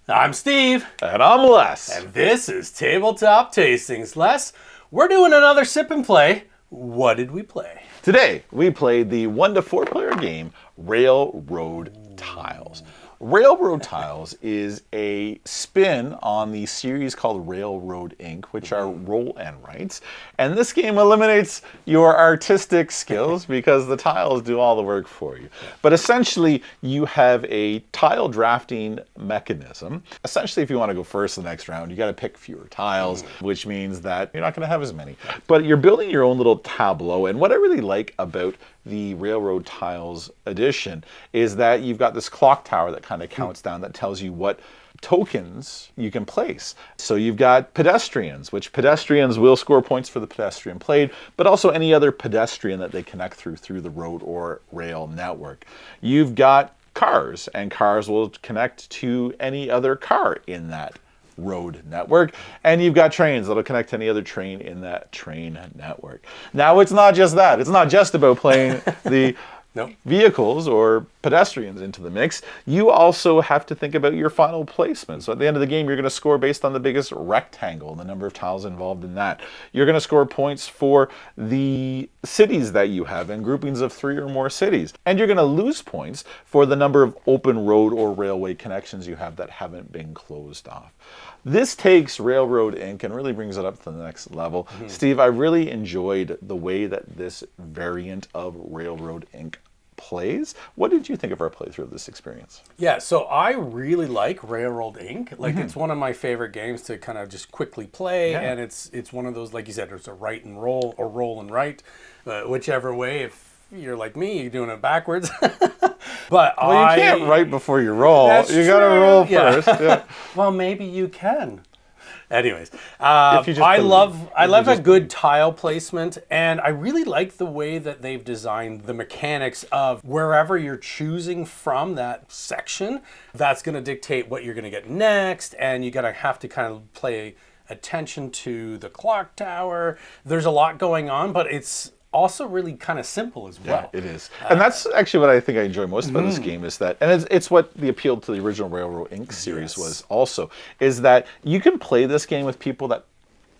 I'm Steve. And I'm Les. And this is Tabletop Tastings. Les, we're doing another sip and play. What did we play? Today, we played the 1 to 4 player game, Railroad Tiles. Railroad Tiles is a spin on the series called Railroad Inc., which are roll and writes. And this game eliminates your artistic skills because the tiles do all the work for you. But essentially, you have a tile drafting mechanism. Essentially, if you want to go first the next round, you got to pick fewer tiles, which means that you're not going to have as many. But you're building your own little tableau. And what I really like about the Railroad Tiles edition is that you've got this clock tower that kind of counts down that tells you what tokens you can place. So you've got pedestrians, which pedestrians will score points for the pedestrian played, but also any other pedestrian that they connect through the road or rail network. You've got cars, and cars will connect to any other car in that road network, and you've got trains that'll connect to any other train in that train network. Now, it's not just that. It's not just about playing the vehicles or pedestrians into the mix. You also have to think about your final placement. So at the end of the game, you're going to score based on the biggest rectangle, the number of tiles involved in that. You're going to score points for the cities that you have and groupings of 3 or more cities. And you're going to lose points for the number of open road or railway connections you have that haven't been closed off. This takes Railroad Inc. and really brings it up to the next level. Steve, I really enjoyed the way that this variant of Railroad Inc. plays. What did you think of our playthrough of this experience? Yeah, so I really like Railroad Inc. Like, it's one of my favorite games to kind of just quickly play, and it's one of those, like you said, there's a write and roll or roll and write, whichever way. If you're like me, you're doing it backwards. But well, you can't write before you roll. That's you got to roll yeah. first. Yeah. Well, maybe you can. Anyways, I love a good tile placement, and I really like the way that they've designed the mechanics of wherever you're choosing from that section, that's going to dictate what you're going to get next, and you're going to have to kind of pay attention to the clock tower. There's a lot going on, but it's also really kind of simple as well. Yeah, it is. And that's actually what I think I enjoy most about this game is that, and it's what the appeal to the original Railroad Inc. series was also, is that you can play this game with people that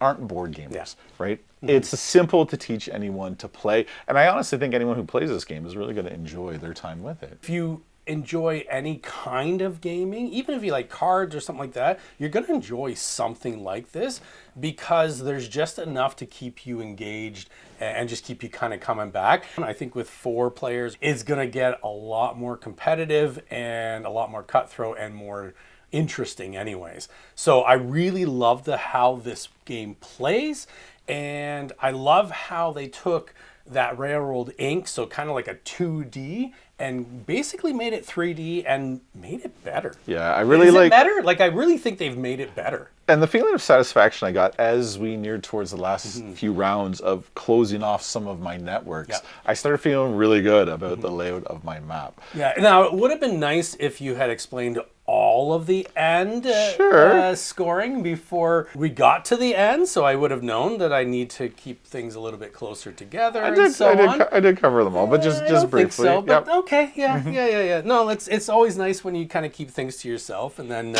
aren't board gamers, right? It's simple to teach anyone to play. And I honestly think anyone who plays this game is really going to enjoy their time with it. If you enjoy any kind of gaming, even if you like cards or something like that, you're going to enjoy something like this because there's just enough to keep you engaged and just keep you kind of coming back. And I think with 4 players, it's going to get a lot more competitive and a lot more cutthroat and more interesting anyways. So I really love how this game plays, and I love how they took that Railroad Inc., so kind of like a 2D, and basically made it 3D and made it better. Yeah, I really like it better. Like, I really think they've made it better. And the feeling of satisfaction I got as we neared towards the last few rounds of closing off some of my networks, I started feeling really good about the layout of my map. Yeah. Now, it would have been nice if you had explained all of the end scoring before we got to the end, so I would have known that I need to keep things a little bit closer together. I did cover them all, but just briefly. Think so, but okay, yeah. No, it's always nice when you kind of keep things to yourself and then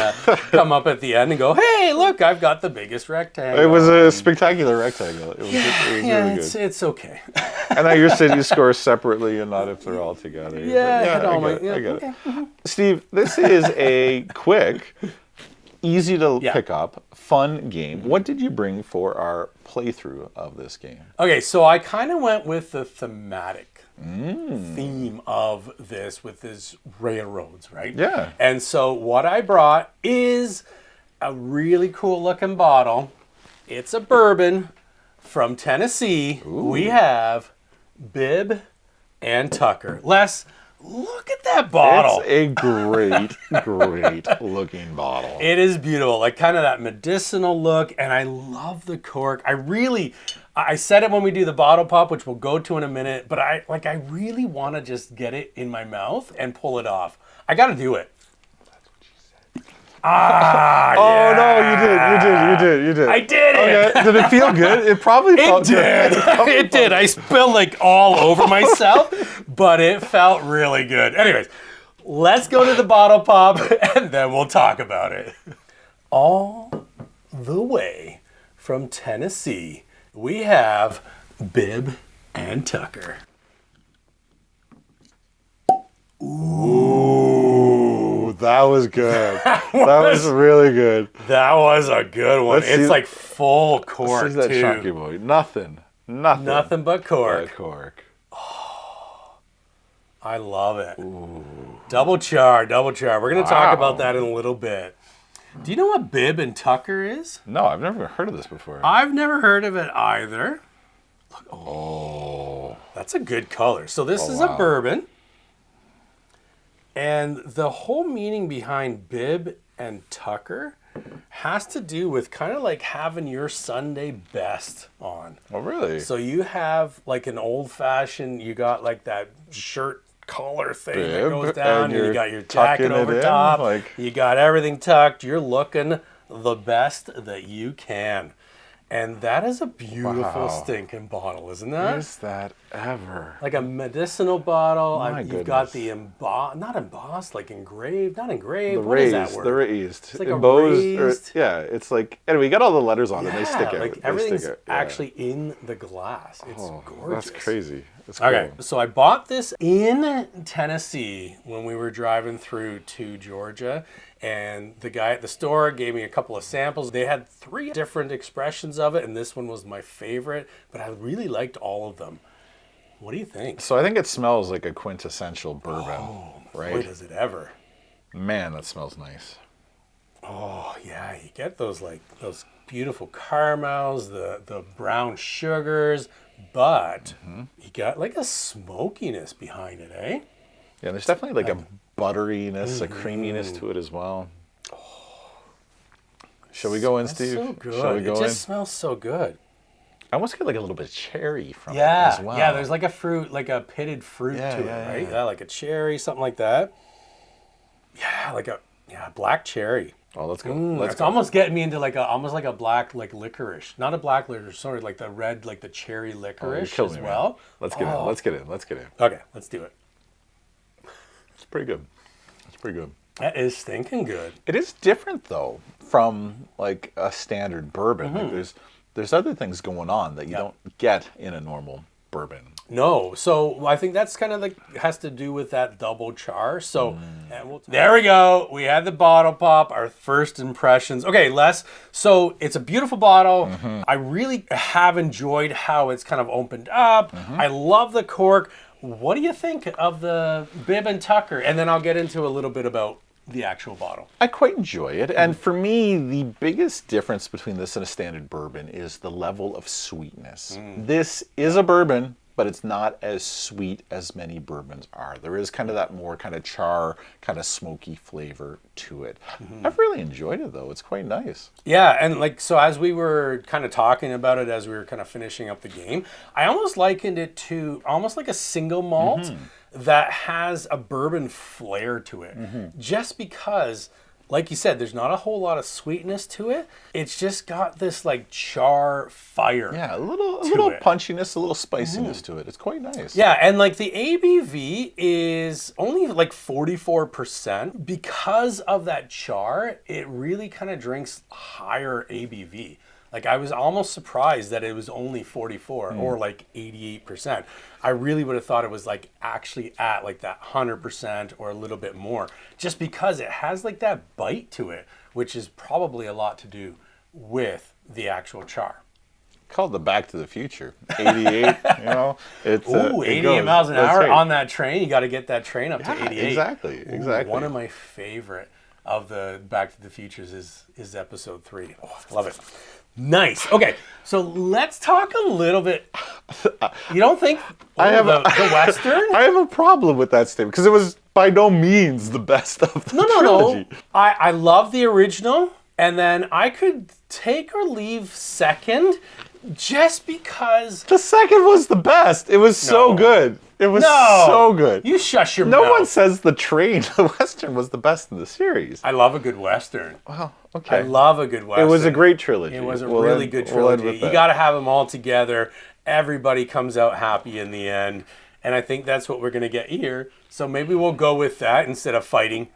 come up at the end and go, hey, look, I've got the biggest rectangle. It was a spectacular rectangle. It was really good. It's okay. And now your cities score separately and not if they're all together. I get it. Steve, this is a quick, easy to pick up, fun game. What did you bring for our playthrough of this game? Okay, so I kind of went with the thematic theme of this with this railroads, right? Yeah. And so what I brought is a really cool looking bottle. It's a bourbon from Tennessee. Ooh. We have Bib and Tucker. Les, look at that bottle. It's a great, great looking bottle. It is beautiful, like kind of that medicinal look, and I love the cork. I said it when we do the bottle pop, which we'll go to in a minute, but I really want to just get it in my mouth and pull it off. I got to do it. Ah, oh no, you did. I did it. Okay. Did it feel good? It probably felt good. It did. I spilled like all over myself, but it felt really good. Anyways, let's go to the bottle pop and then we'll talk about it. All the way from Tennessee, we have Bib and Tucker. Ooh, that was good. That was really good. That was a good one. Let's It's see- like full cork, Let's see that too. chunky boy. Nothing Nothing but cork. but cork. I love it. Ooh. Double char. We're going to talk about that in a little bit. Do you know what Bib and Tucker is? No, I've never heard of this before. I've never heard of it either. Look, oh, that's a good color. So this is a bourbon. And the whole meaning behind Bib and Tucker has to do with kind of like having your Sunday best on. Oh, really? So you have like an old fashioned, you got like that shirt collar thing that Bib, goes down, and you you're got your tucking jacket it over in, top, like- you got everything tucked, you're looking the best that you can. And that is a beautiful Wow. stinking bottle, isn't that? Is that ever? Like a medicinal bottle. My You've got goodness. the not embossed, like engraved, not engraved. The What is raised, that word? the raised. It's like a Embossed, raised- yeah, it's like, anyway, you got all the letters on it, and they stick out. like They everything's stick out, yeah. actually in the glass. It's gorgeous. That's crazy. That's cool. Okay, so I bought this in Tennessee when we were driving through to Georgia, and the guy at the store gave me a couple of samples. They had 3 different expressions of it, and this one was my favorite, but I really liked all of them. What do you think? So I think it smells like a quintessential bourbon, right? Boy, does it ever. Man, that smells nice. Oh, yeah, you get those like those beautiful caramels, the brown sugars, but you got like a smokiness behind it, eh? Yeah, there's definitely like a butteriness, a creaminess to it as well. Shall we go in, That's Steve? so good. Shall we go it in? just smells so good. I almost get like a little bit of cherry from it Yeah, as well. yeah. There's like a fruit, like a pitted fruit Yeah, to yeah, it, right? yeah. Yeah, like a cherry, something like that. Yeah, like a black cherry. Oh, let's go. Let's It's go. almost getting me into like almost like a black like licorice, not a black licorice, sorry, like the red, like the cherry Oh, you're licorice killing as me, man. well. Let's get in. Let's get in. Let's get in. Okay, let's do it. It's pretty good. It's pretty good. That is stinking good. It is different though from like a standard bourbon. Like there's other things going on that you don't get in a normal bourbon. No, so I think that's kind of like has to do with that double char. So there we go. We had the bottle pop, our first impressions. Okay, Les. So it's a beautiful bottle. I really have enjoyed how it's kind of opened up. I love the cork. What do you think of the Bib and Tucker? And then I'll get into a little bit about the actual bottle. I quite enjoy it. And for me, the biggest difference between this and a standard bourbon is the level of sweetness. This is a bourbon, but it's not as sweet as many bourbons are. There is kind of that more kind of char, kind of smoky flavor to it. I've really enjoyed it though. It's quite nice. Yeah, and like so as we were kind of talking about it as we were kind of finishing up the game, I almost likened it to almost like a single malt that has a bourbon flair to it. Just because, like you said, there's not a whole lot of sweetness to it. It's just got this like char fire. Yeah, a little it. punchiness, a little spiciness to it. It's quite nice. Yeah, and like the ABV is only like 44%. Because of that char, it really kind of drinks higher ABV. Like I was almost surprised that it was only 44 or like 88%. I really would have thought it was like actually at like that 100% or a little bit more, just because it has like that bite to it, which is probably a lot to do with the actual char. Called the Back to the Future. 88, you know. It's Ooh, it 88 goes. miles an That's hour right. on that train. You got to get that train up Yeah, to 88. exactly, Ooh, exactly. One of my favorite of the Back to the Futures is episode 3. Oh, I love it. Nice. Okay, so let's talk a little bit. You don't think the Western? I have a problem with that statement because it was by no means the best of the trilogy. No. I love the original, and then I could take or leave second just because. The second was the best. It was so good. It was so good. You shush your No mouth. one says the train, the Western, was the best in the series. I love a good Western. Well, okay. I love a good Western. It was a great trilogy. It was a We'll really end- good we'll end trilogy. with You that. got to have them all together. Everybody comes out happy in the end. And I think that's what we're going to get here. So maybe we'll go with that instead of fighting.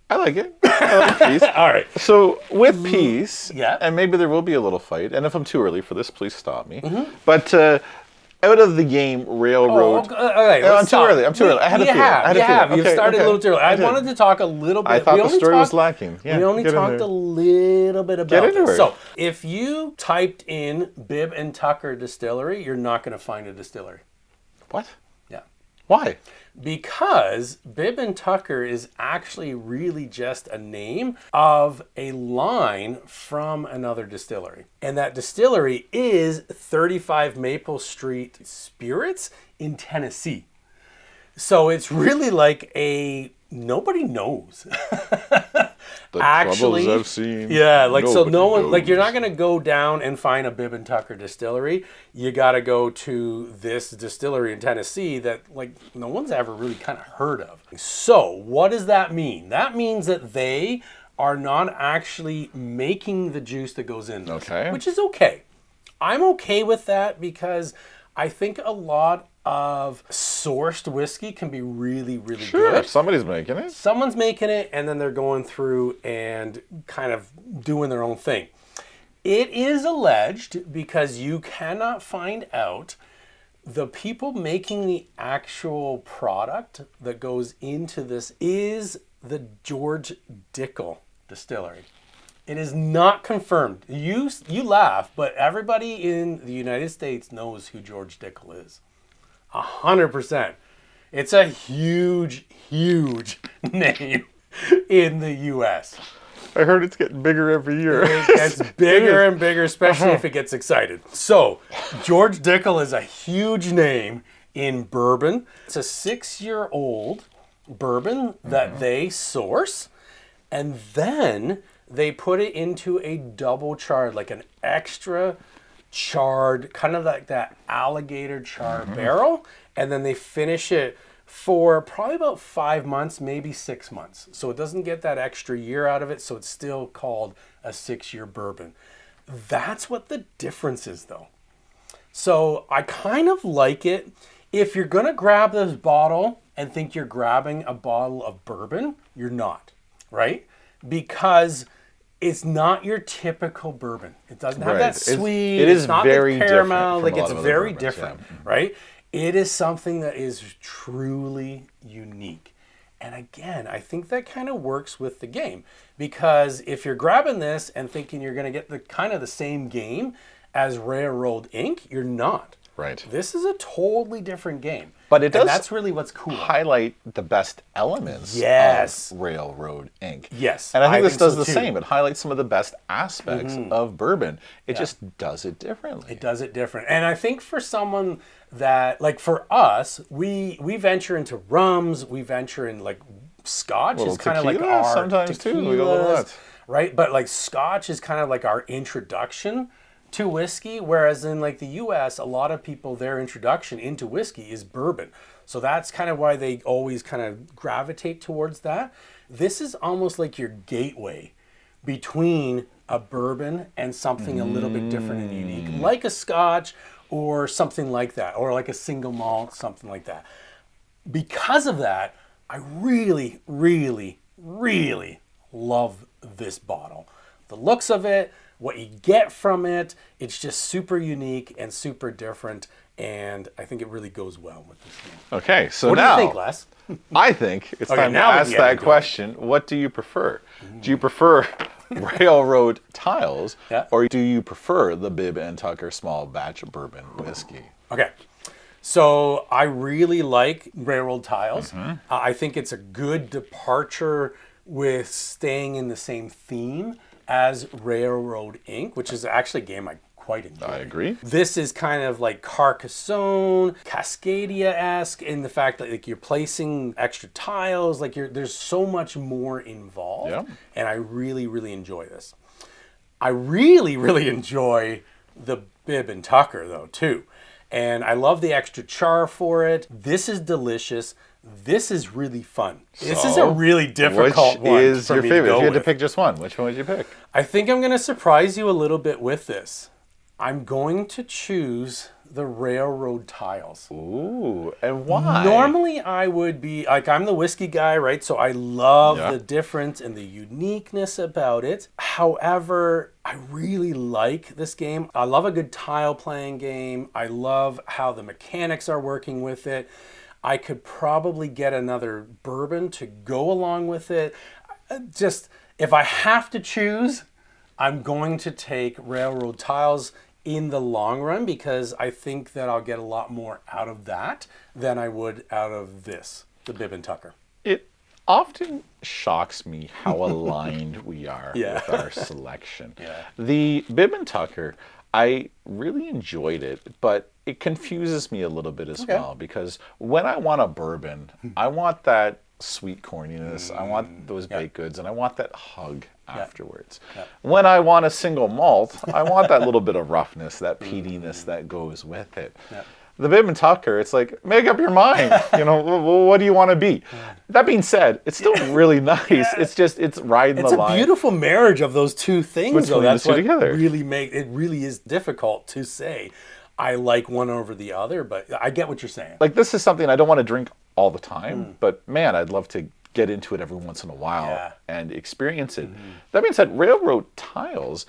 I like it. I like peace. All right. So with peace, Yeah. and maybe there will be a little fight, and if I'm too early for this, please stop me. Mm-hmm. But out of the game Railroad... all right, I'm too early. I'm too early. I had a feeling. You've started a little too early. I wanted to talk a little bit. I thought the story was lacking. Yeah, we only talked a little bit about into this. it. So if you typed in Bib and Tucker Distillery, you're not going to find a distillery. What? Yeah. Why? Because Bib and Tucker is actually really just a name of a line from another distillery. And that distillery is 35 Maple Street Spirits in Tennessee. So it's really like nobody knows. The Actually, troubles I've seen. Yeah, like so nobody no one knows. like you're not gonna go down and find a Bib and Tucker distillery. You gotta go to this distillery in Tennessee that like no one's ever really kind of heard of. So what does that mean? That means that they are not actually making the juice that goes in this, Okay. which is okay. I'm okay with that because I think a lot of sourced whiskey can be really, really Sure, good. somebody's making it. Someone's making it and then they're going through and kind of doing their own thing. It is alleged, because you cannot find out, the people making the actual product that goes into this is the George Dickel distillery. It is not confirmed. You laugh, but everybody in the United States knows who George Dickel is. 100%. It's a huge, huge name in the U.S. I heard it's getting bigger every year. It gets bigger and bigger, especially if it gets excited. So, George Dickel is a huge name in bourbon. It's a 6-year-old bourbon that they source, and then they put it into a double charred, like an extra charred, kind of like that alligator char barrel, and then they finish it for probably about 5 months, maybe 6 months. So it doesn't get that extra year out of it, so it's still called a 6-year bourbon. That's what the difference is, though. So I kind of like it. If you're gonna grab this bottle and think you're grabbing a bottle of bourbon, you're not, right? Because it's not your typical bourbon. It doesn't have that sweet. It is it's not very the caramel. different Like from a it's lot of other very bourbons, different, yeah. right? It is something that is truly unique. And again, I think that kind of works with the game, because if you're grabbing this and thinking you're going to get the kind of the same game as Railroad Inc., you're not. Right. This is a totally different game. But it does and that's really what's cool. highlight the best elements Yes. of Railroad Inc. Yes, And I think this does so the too. same. It highlights some of the best aspects of bourbon. It just does it differently. It does it different. And I think for someone that, like for us, we venture into rums, we venture in like Scotch Little is kind of like tequila our sometimes too. We go a little tequilas, nuts. right? But like Scotch is kind of like our introduction to whiskey, whereas in like the US, a lot of people, their introduction into whiskey is bourbon. So that's kind of why they always kind of gravitate towards that. This is almost like your gateway between a bourbon and something a little bit different and unique, like a Scotch or something like that, or like a single malt, something like that. Because of that, I really, really, really love this bottle. The looks of it, what you get from it, it's just super unique and super different, and I think it really goes well with this game. Okay, so What now do you think, Les? I think it's time to now we can ask get that into it. question. What do you prefer? Do you prefer Railroad Tiles, Yeah. or do you prefer the Bib and Tucker small batch bourbon whiskey? Okay. So I really like Railroad Tiles. I think it's a good departure with staying in the same theme as Railroad Inc., which is actually a game I quite enjoy. I agree. This is kind of like Carcassonne, Cascadia-esque in the fact that like you're placing extra tiles, like there's so much more involved. Yeah. And I really, really enjoy this. I really, really enjoy the Bib and Tucker though too. And I love the extra char for it. This is delicious. This is really fun. This is a really difficult Which one is for your me favorite? to go If you had to with. pick just one, which one would you pick? I think I'm going to surprise you a little bit with this. I'm going to choose the railroad tiles. Ooh, and why? Normally I would be, like, I'm the whiskey guy, right? So I love Yeah. the difference and the uniqueness about it. However, I really like this game. I love a good tile playing game. I love how the mechanics are working with it. I could probably get another bourbon to go along with it. Just, if I have to choose, I'm going to take railroad tiles in the long run because I think that I'll get a lot more out of that than I would out of this, the Bib Tucker. It often shocks me how aligned we are with our selection. Yeah. The Bib Tucker, I really enjoyed it, but it confuses me a little bit as well because when I want a bourbon, I want that sweet corniness, I want those baked goods, and I want that hug afterwards. When I want a single malt, I want that little bit of roughness, that peatiness that goes with it. The Bib Tucker, it's like, make up your mind. You know, what do you want to be? That being said, it's still really nice. It's just, it's riding the line. It's a beautiful marriage of those two things, though. Between That's the two what together. it really is difficult to say. I like one over the other, but I get what you're saying. Like, this is something I don't want to drink all the time, but man, I'd love to get into it every once in a while and experience it. That being said, railroad tiles,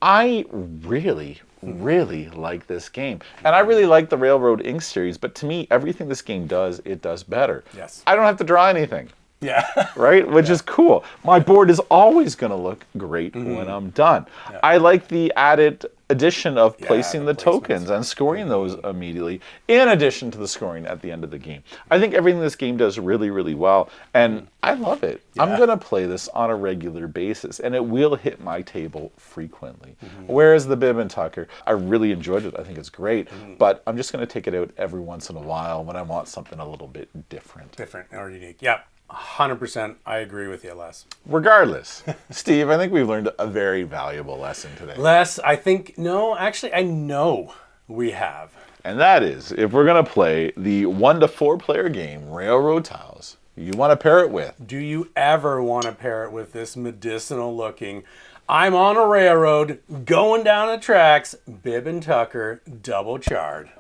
I really like this game. And I really like the Railroad Ink series, but to me, everything this game does, it does better. Yes. I don't have to draw anything. Yeah. Right? Which is cool. My board is always going to look great when I'm done. I like the added addition of placing the tokens and scoring those immediately, in addition to the scoring at the end of the game. I think everything this game does really well, and I love it. I'm going to play this on a regular basis, and it will hit my table frequently. Whereas the Bib Tucker, I really enjoyed it. I think it's great, but I'm just going to take it out every once in a while when I want something a little bit different. Different or unique. Yeah. 100%. I agree with you, Les. Regardless, Steve, I think we've learned a very valuable lesson today. Les, I think, no, actually, I know we have. And that is, if we're going to play the 1 to 4 player game, Railroad Tiles, you want to pair it with. Do you ever want to pair it with this medicinal looking, I'm on a railroad, going down the tracks, Bib Tucker, double charred?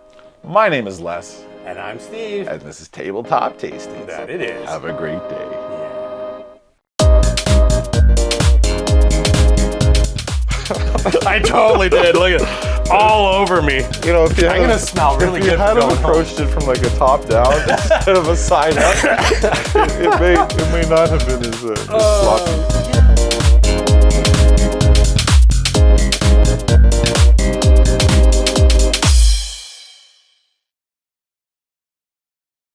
My name is Les. And I'm Steve. And this is Tabletop Tastings. That it is. Have a great day. I totally did. Look at it. All over me. You know, if you I'm going to smell really good. If you had approached it from like a top down instead of a side up, it may not have been as sloppy.